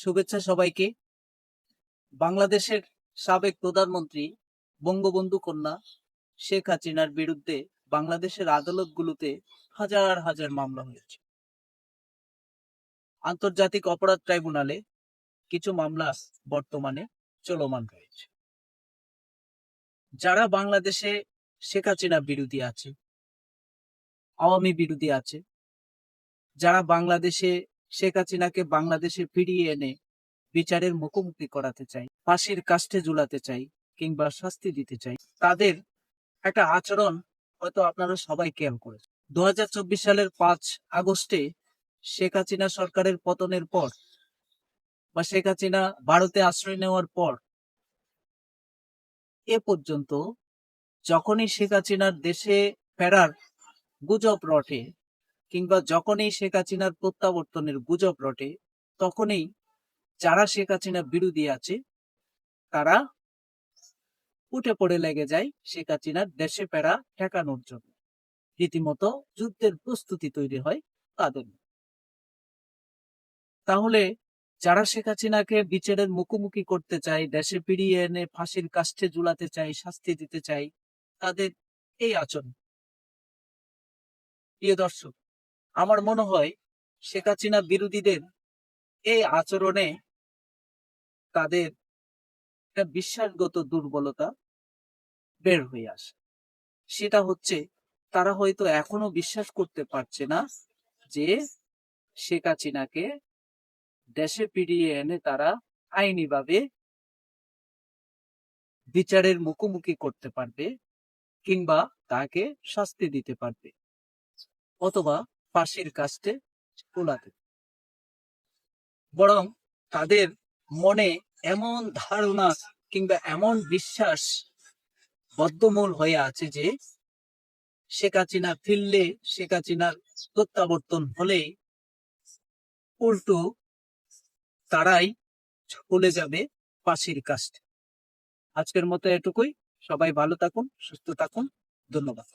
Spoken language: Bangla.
শুভেচ্ছা সবাইকে। বাংলাদেশের সাবেক প্রধানমন্ত্রী বঙ্গবন্ধু কন্যা শেখ হাসিনার বিরুদ্ধে বাংলাদেশের আদালতগুলোতে হাজার হাজার মামলা হয়েছে। আন্তর্জাতিক অপরাধ ট্রাইব্যুনালে কিছু মামলা বর্তমানে চলমান রয়েছে। যারা বাংলাদেশে শেখ হাসিনা বিরোধী আছে, আওয়ামী বিরোধী আছে, যারা বাংলাদেশে শেখ হাসিনাকে বাংলাদেশে ফিরিয়ে এনে বিচারের মুখোমুখি করাতে চাই, ফাঁসির কাষ্ঠে ঝুলাতে চাই কিংবা শাস্তি দিতে চাই, তাদের একটা আচরণ হয়তো আপনারা সবাই খেয়াল করেছেন। 2024 সালের 5 আগস্টে শেখ হাসিনা সরকারের পতনের পর বা শেখ হাসিনা ভারতে আশ্রয় নেওয়ার পর এ পর্যন্ত যখনই শেখ হাসিনার দেশে ফেরার গুজব রটে কিংবা যখনই শেখ হাসিনার প্রত্যাবর্তনের গুজব রটে, তখনই যারা শেখ হাসিনা বিরোধী আছে তারা উঠে পড়ে লেগে যায় শেখ হাসিনার দেশে ফেরা ঠেকানোর জন্য। রীতিমতো যুদ্ধের প্রস্তুতি তৈরি হয় তাদের। তাহলে যারা শেখ হাসিনাকে বিচারের মুখোমুখি করতে চায়, দেশে ফিরিয়ে এনে ফাঁসির কাষ্ঠে ঝুলাতে চায়, শাস্তি দিতে চায়, তাদের এই আচরণ। প্রিয় দর্শক, আমার মনে হয় শেখ হাসিনা বিরোধীদের এই আচরণে তাদের একটা বিশ্বাসগত দুর্বলতা বের হয়ে আসে। সেটা হচ্ছে তারা হয়তো এখনো বিশ্বাস করতে পারছে না যে শেখ হাসিনাকে দেশে ফিরিয়ে এনে তারা আইনিভাবে বিচারের মুখোমুখি করতে পারবে কিংবা তাকে শাস্তি দিতে পারবে অথবা ফাঁসির কাষ্ঠে ঝুলাতে। বরং তাদের মনে এমন ধারণা কিংবা এমন বিশ্বাস বদ্ধমূল হয়ে আছে যে শেখ হাসিনা ফিরলে, শেখ হাসিনার প্রত্যাবর্তন হলে উল্টো তারাই চলে যাবে ফাঁসির কাষ্ঠে। আজকের মতো এটুকুই। সবাই ভালো থাকুন, সুস্থ থাকুন। ধন্যবাদ।